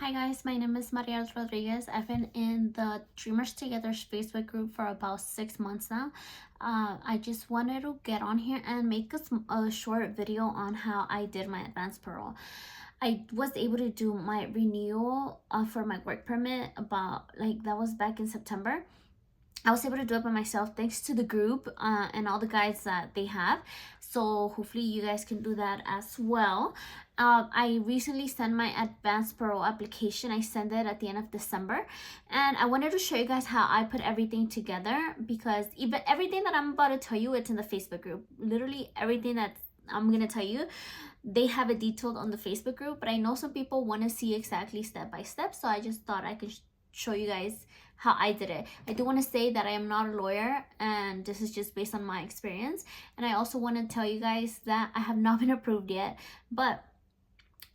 Hi guys, my name is Maria Rodriguez. I've been in the Dreamers Together Facebook group for about 6 months now. I just wanted to get on here and make a short video on how I did my advance parole. I was able to do my renewal for my work permit that was back in September. I was able to do it by myself thanks to the group and all the guides that they have. So hopefully you guys can do that as well. I recently sent my advance parole application. I sent it at the end of December, and I wanted to show you guys how I put everything together, because even everything that I'm about to tell you, it's in the Facebook group. Literally everything that I'm gonna tell you, they have it detailed on the Facebook group, but I know some people want to see exactly step by step, so I just thought I could show you guys how I did it. I do want to say that I am not a lawyer, and this is just based on my experience. And I also want to tell you guys that I have not been approved yet, but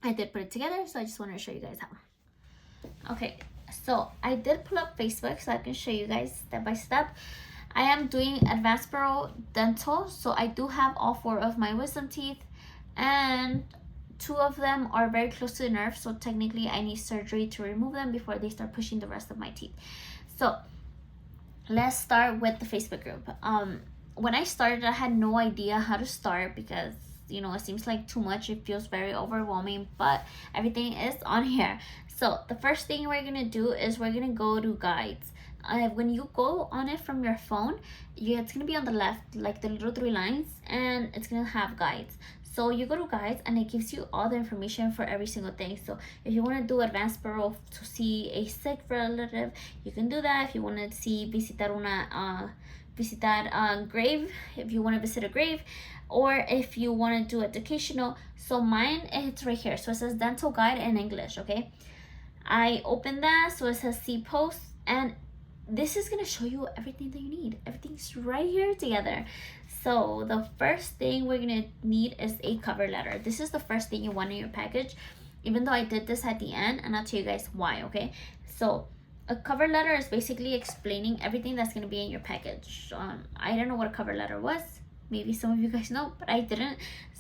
I did put it together, so I just wanted to show you guys how. Okay, so I did pull up Facebook so I can show you guys step by step. I am doing advanced parole dental, so I do have all 4 of my wisdom teeth, and 2 of them are very close to the nerve, so technically I need surgery to remove them before they start pushing the rest of my teeth. So let's start with the Facebook group. When I started, I had no idea how to start because it seems like too much. It feels very overwhelming, but everything is on here. So the first thing we're gonna do is we're gonna go to guides. When you go on it from your phone, it's gonna be on the left, like the little 3 lines, and it's gonna have guides. So you go to guides and it gives you all the information for every single thing. So if you want to do advanced parole to see a sick relative, you can do that. If you want to visitar grave, if you want to visit a grave, or if you want to do educational. So mine, it's right here. So it says dental guide in English, okay? I open that, so it says see post, and this is gonna show you everything that you need. Everything's right here together. So the first thing we're gonna need is a cover letter. This is the first thing you want in your package, even though I did this at the end, and I'll tell you guys why, okay? So a cover letter is basically explaining everything that's gonna be in your package. I don't know what a cover letter was. Maybe some of you guys know, but I didn't.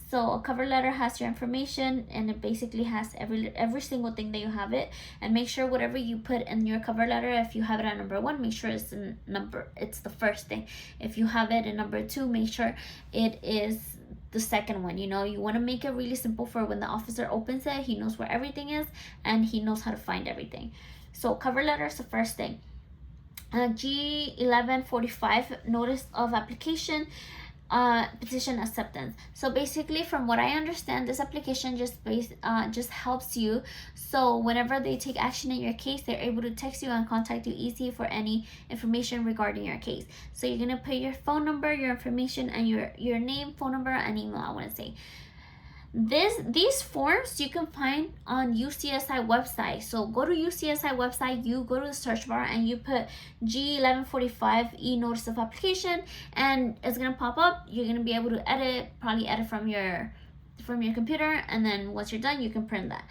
So a cover letter has your information, and it basically has every single thing that you have it. And make sure whatever you put in your cover letter, if you have it at number 1, make sure it's it's the first thing. If you have it in number 2, make sure it is the second one. You want to make it really simple for when the officer opens it, he knows where everything is and he knows how to find everything. So cover letter is the first thing. G1145, notice of application, petition acceptance. So basically, from what I understand, this application just helps you, so whenever they take action in your case, they're able to text you and contact you easy for any information regarding your case. So you're gonna put your phone number, your information, and your name, phone number, and email, I want to say. These forms you can find on UCSI website. So go to UCSI website, you go to the search bar and you put G1145 e-notice of application, and it's gonna pop up. You're gonna be able to probably edit from your computer, and then once you're done, you can print that.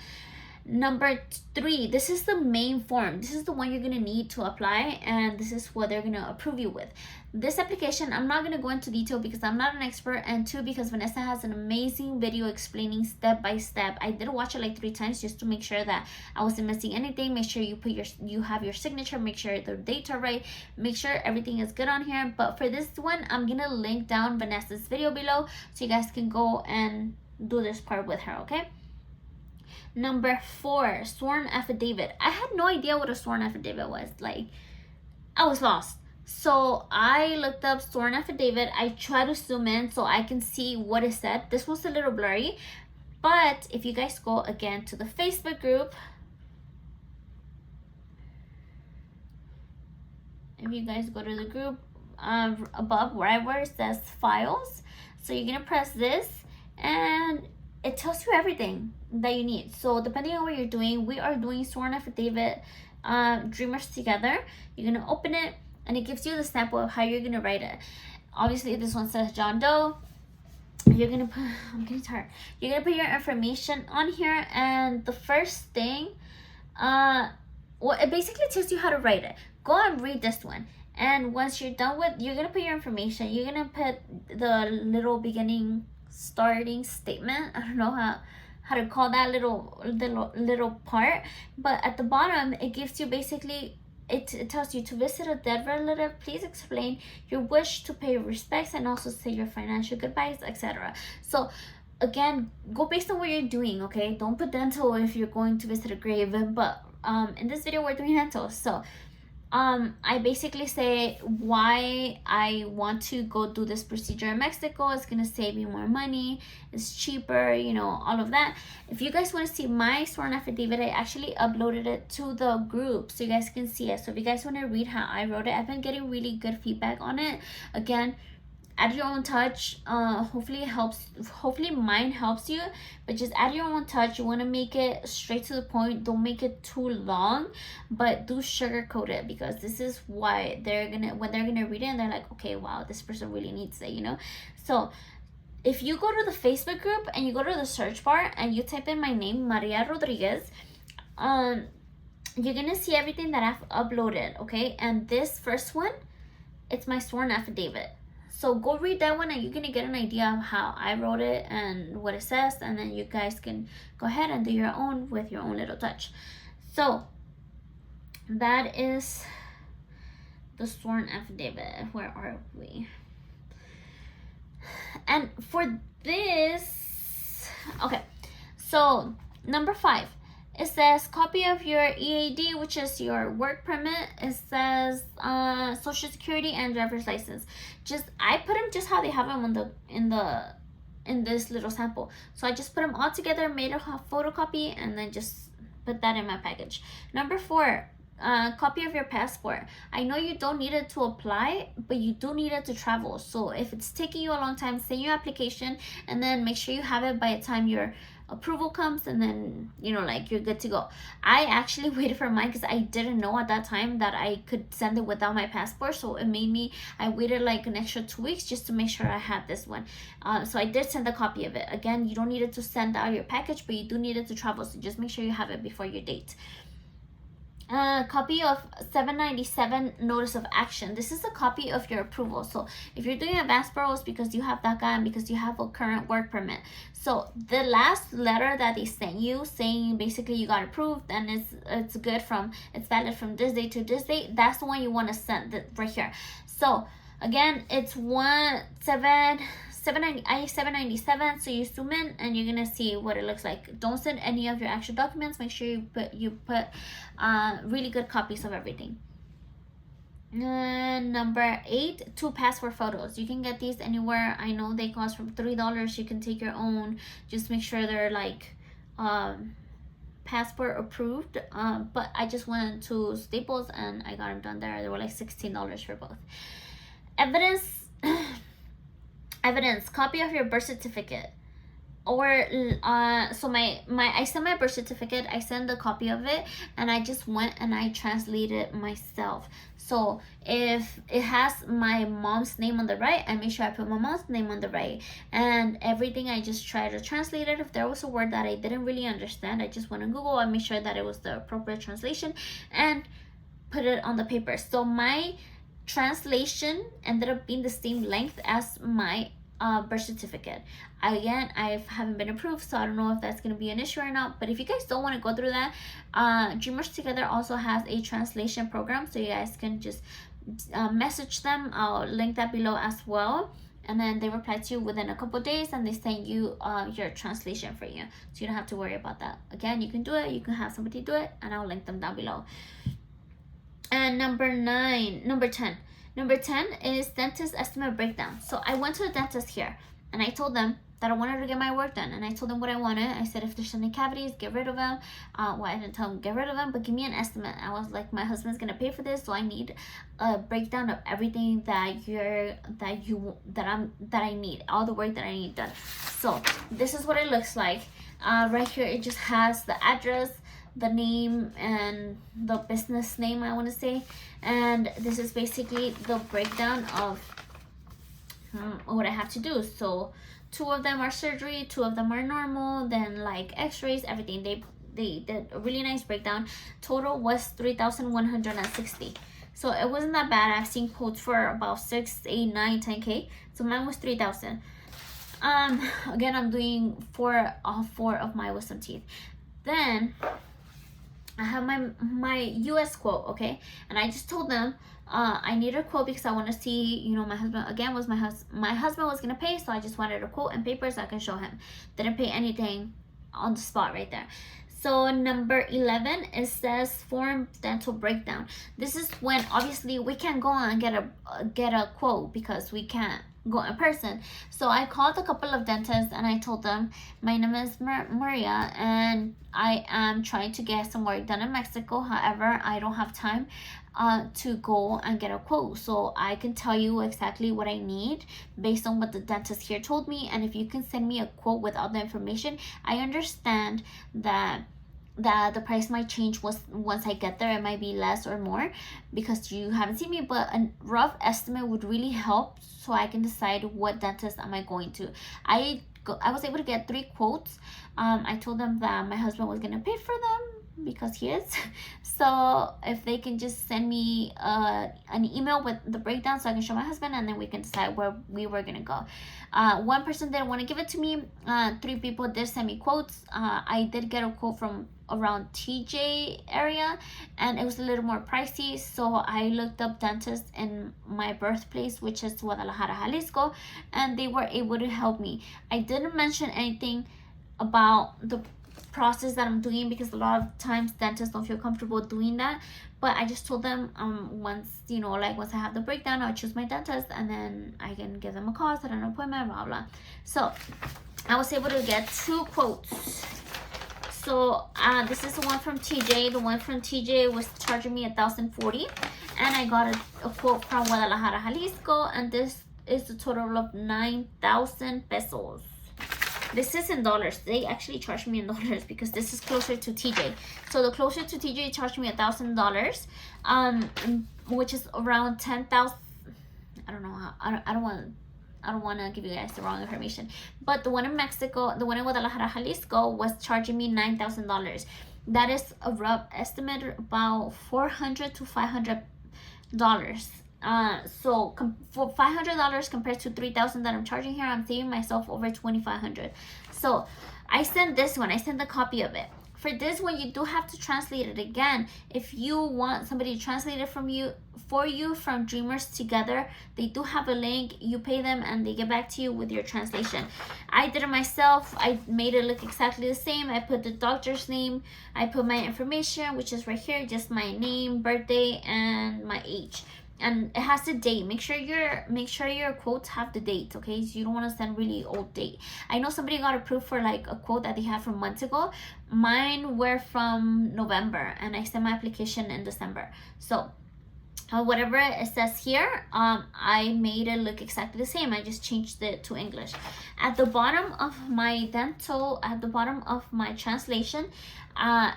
Number 3, this is the main form. This is the one you're gonna need to apply, and this is what they're gonna approve you with. This application, I'm not gonna go into detail because I'm not an expert, and 2, because Vanessa has an amazing video explaining step by step. I did watch it like 3 times just to make sure that I wasn't missing anything. Make sure you have your signature, make sure the dates are right, make sure everything is good on here. But for this one, I'm gonna link down Vanessa's video below so you guys can go and do this part with her, okay? Number 4, sworn affidavit. I had no idea what a sworn affidavit was. Like, I was lost. So I looked up sworn affidavit. I tried to zoom in so I can see what it said. This was a little blurry, but if you guys go again to the Facebook group, if you guys go to the group above wherever it says files, so you're gonna press this and it tells you everything that you need. So depending on what you're doing, we are doing sworn affidavit, Dreamers Together. You're gonna open it and it gives you the sample of how you're gonna write it. Obviously this one says John Doe. You're gonna put, I'm getting tired. You're gonna put your information on here, and the first thing, it basically tells you how to write it. Go and read this one. And once you're done you're gonna put your information. You're gonna put the little beginning starting statement. I don't know how to call that little part, but at the bottom it gives you basically, it tells you to visit a dead relative, please explain your wish to pay your respects and also say your financial goodbyes, etc. So again, go based on what you're doing, okay? Don't put dental if you're going to visit a grave, but in this video we're doing dental. So I basically say why I want to go do this procedure in Mexico. It's gonna save me more money, it's cheaper, you know, all of that. If you guys want to see my sworn affidavit, I actually uploaded it to the group so you guys can see it. So if you guys want to read how I wrote it, I've been getting really good feedback on it. Again, add your own touch. Hopefully it helps, hopefully mine helps you, but just add your own touch. You want to make it straight to the point, don't make it too long, but do sugarcoat it, because this is why they're gonna, when they're gonna read it and they're like, okay, wow, this person really needs it, you know. So if you go to the Facebook group and you go to the search bar and you type in my name, Maria Rodriguez, you're gonna see everything that I've uploaded, okay? And this first one, it's my sworn affidavit. So go read that one and you're gonna get an idea of how I wrote it and what it says, and then you guys can go ahead and do your own with your own little touch. So that is the sworn affidavit. Where are we? And for this, okay, so number 5, it says copy of your EAD, which is your work permit. It says social security and driver's license. Just, I put them just how they have them on in this little sample. So I just put them all together, made a photocopy, and then just put that in my package. Number 4, copy of your passport. I know you don't need it to apply, but you do need it to travel. So if it's taking you a long time, send your application and then make sure you have it by the time your approval comes, and then, you know, like, you're good to go. I actually waited for mine because I didn't know at that time that I could send it without my passport, so it made me, I waited like an extra 2 weeks just to make sure I had this one. So I did send a copy of it. Again, you don't need it to send out your package, but you do need it to travel, so just make sure you have it before your date. Copy of 797 notice of action. This is a copy of your approval. So if you're doing advance parole, it's because you have DACA and because you have a current work permit. So the last letter that they sent you saying basically you got approved and it's good from, it's valid from this date to this date, that's the one you want to send right here. So again, it's 797, so you zoom in and you're gonna see what it looks like. Don't send any of your actual documents. Make sure you put really good copies of everything. Number 8, 2 passport photos. You can get these anywhere. I know they cost from $3. You can take your own. Just make sure they're like passport approved, but I just went to Staples and I got them done there. They were like $16 for both. Evidence, copy of your birth certificate, or so I sent my birth certificate, I sent a copy of it, and I just went and I translated myself. So if it has my mom's name on the right, I make sure I put my mom's name on the right, and everything I just try to translate it. If there was a word that I didn't really understand, I just went on Google and made sure that it was the appropriate translation and put it on the paper. So my translation ended up being the same length as my birth certificate. Again, I haven't been approved, so I don't know if that's going to be an issue or not, but if you guys don't want to go through that, Dreamers Together also has a translation program, so you guys can just message them. I'll link that below as well, and then they reply to you within a couple days and they send you your translation for you, so you don't have to worry about that. Again, you can do it, you can have somebody do it, and I'll link them down below. And number 10 is dentist estimate breakdown. So I went to the dentist here and I told them that I wanted to get my work done, and I told them what I wanted. I said, if there's any cavities, get rid of them. Well, I didn't tell them get rid of them, but give me an estimate. I was like, my husband's gonna pay for this, so I need a breakdown of everything that I need, all the work that I need done. So this is what it looks like. Right here, it just has the address, the name, and the business name, I want to say, and this is basically the breakdown of what I have to do. So 2 of them are surgery, 2 of them are normal, then like x-rays, everything. They did a really nice breakdown. Total was $3,160, so it wasn't that bad. I've seen quotes for about 6, 8, 9, 10K, so mine was $3,000. Again, I'm doing all four of my wisdom teeth. Then I have my US quote, okay? And I just told them I need a quote because I want to see, you know, my husband again was my husband was gonna pay, so I just wanted a quote and paper so I can show him. Didn't pay anything on the spot right there. So number 11, it says form dental breakdown. This is when obviously we can't go and get a quote because we can't go in person. So I called a couple of dentists and I told them my name is Maria and I am trying to get some work done in Mexico. However, I don't have time to go and get a quote, so I can tell you exactly what I need based on what the dentist here told me. And if you can send me a quote with all the information, I understand that the price might change once I get there. It might be less or more because you haven't seen me, but a rough estimate would really help so I can decide what dentist am I going to. I was able to get 3 quotes. I told them that my husband was gonna pay for them because he is. So if they can just send me an email with the breakdown so I can show my husband, and then we can decide where we were gonna go. One person didn't want to give it to me. 3 people did send me quotes. I did get a quote from around TJ area and it was a little more pricey, so I looked up dentists in my birthplace, which is Guadalajara, Jalisco, and they were able to help me. I didn't mention anything about the process that I'm doing because a lot of times dentists don't feel comfortable doing that, but I just told them once, you know, like once I have the breakdown, I'll choose my dentist and then I can give them a call, set an appointment, blah blah. So I was able to get 2 quotes. So this is the one from TJ. The one from TJ was charging me $1,040, and I got a quote from Guadalajara, Jalisco, and this is the total of 9,000 pesos. This is in dollars. They actually charged me in dollars because this is closer to TJ. So the closer to TJ charged me $1,000, which is around 10,000. I don't know how. I don't want to give you guys the wrong information, but the one in Mexico, the one in Guadalajara, Jalisco, was charging me $9,000. That is a rough estimate, about $400 to $500. So for $500 compared to $3,000 that I'm charging here, I'm saving myself over $2,500. So I sent this one. I sent a copy of it. For this one, you do have to translate it again. If you want somebody to translate it for you from Dreamers Together, they do have a link. You pay them and they get back to you with your translation. I did it myself. I made it look exactly the same. I put the doctor's name. I put my information, which is right here, just my name, birthday, and my age. And it has the date. Make sure your quotes have the date, okay? So you don't want to send really old date. I know somebody got approved for like a quote that they had from months ago. Mine were from November, and I sent my application in December. So whatever it says here, I made it look exactly the same. I just changed it to English. At the bottom of my translation,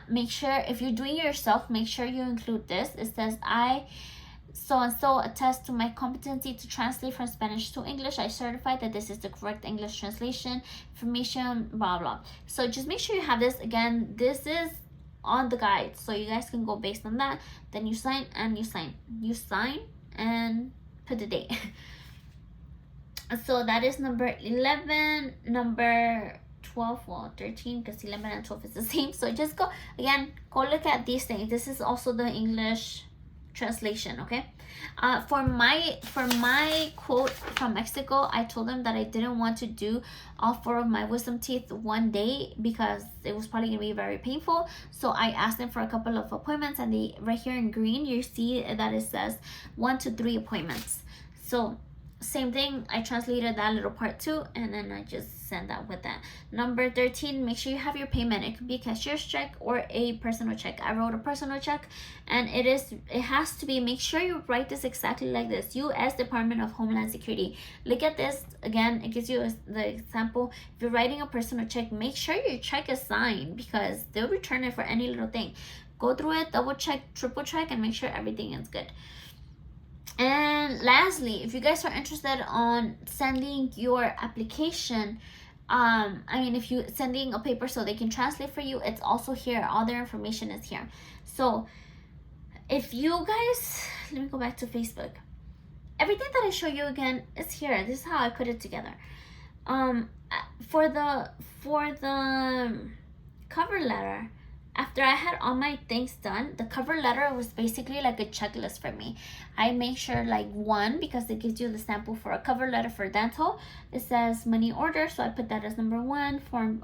make sure if you're doing it yourself, make sure you include this. It says, I so and so attest to my competency to translate from Spanish to English. I certify that this is the correct English translation, information, blah blah. So just make sure you have this. Again, this is on the guide, so you guys can go based on that. Then you sign and you sign and put the date. So that is number 11. Number 12, well 13, because 11 and 12 is the same. So just go look at these things. This is also the English translation, okay? For my quote from Mexico, I told them that I didn't want to do all 4 of my wisdom teeth one day because it was probably gonna be very painful. So I asked them for a couple of appointments, and they right here in green, you see that it says 1 to 3 appointments. So same thing, I translated that little part too, and then I just send that with that. Number 13, make sure you have your payment. It could be a cashier's check or a personal check. I wrote a personal check, and it has to be, make sure you write this exactly like this: U.S. Department of Homeland Security. Look at this again, it gives you the example. If you're writing a personal check, make sure your check is signed because they'll return it for any little thing. Go through it, double check, triple check, and make sure everything is good. And lastly, if you guys are interested on sending your application, if you sending a paper so they can translate for you, it's also here. All their information is here. So if you guys, let me go back to Facebook. Everything that I show you again is here. This is how I put it together. for the cover letter, after I had all my things done, the cover letter was basically like a checklist for me. I make sure, like, one, because it gives you the sample for a cover letter for dental. It says money order, so I put that as number one. Form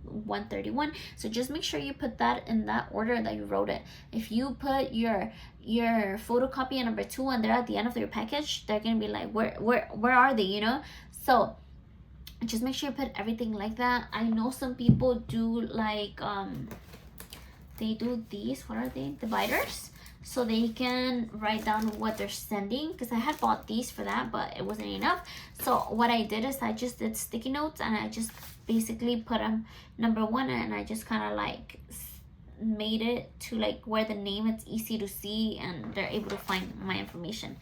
131. So just make sure you put that in that order that you wrote it. If you put your photocopy and number two and they're at the end of your package, they're gonna be like, where are they, you know? So just make sure you put everything like that. I know some people do like they do these, what are they, dividers, so they can write down what they're sending, because I had bought these for that, but it wasn't enough. So what I did is I just did sticky notes, and I just basically put number one, and I just kind of like made it to like where the name, it's easy to see and they're able to find my information.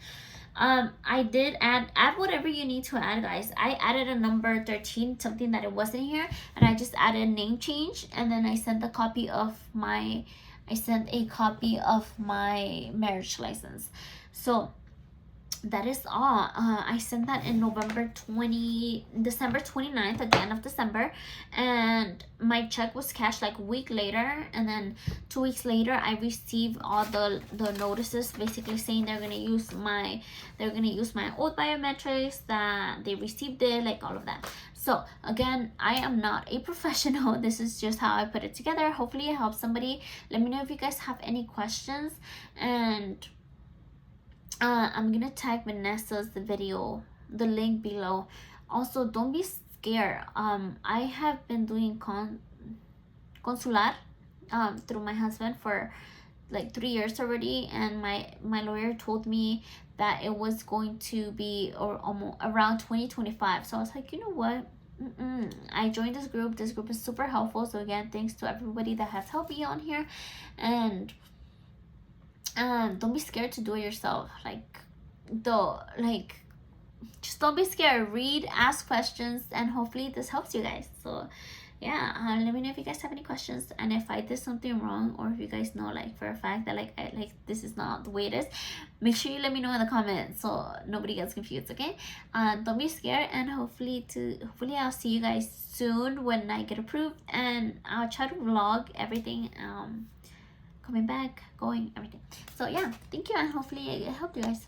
I did add whatever you need to add, guys. I added a number 13, something that it wasn't here, and I just added name change, and then I sent a copy of my marriage license. So that is all. I sent that in December 29th, at the end of December, and my check was cashed like a week later, and then 2 weeks later I received all the notices basically saying they're gonna use my old biometrics, that they received it, like all of that. So again, I am not a professional. This is just how I put it together. Hopefully it helps somebody. Let me know if you guys have any questions, and I'm gonna tag Vanessa's the link below. Also, don't be scared. I have been doing consular through my husband for like 3 years already, and my lawyer told me that it was going to be almost around 2025. So I was like, you know what, I joined this group. This group is super helpful. So again, thanks to everybody that has helped me on here, and don't be scared to do it yourself. Just don't be scared. Read, ask questions, and hopefully this helps you guys. So yeah, let me know if you guys have any questions, and if I did something wrong, or if you guys know like for a fact that this is not the way it is, make sure you let me know in the comments so nobody gets confused. Okay, don't be scared, and hopefully I'll see you guys soon when I get approved, and I'll try to vlog everything, coming back, going, everything. So yeah, thank you, and hopefully it helped you guys.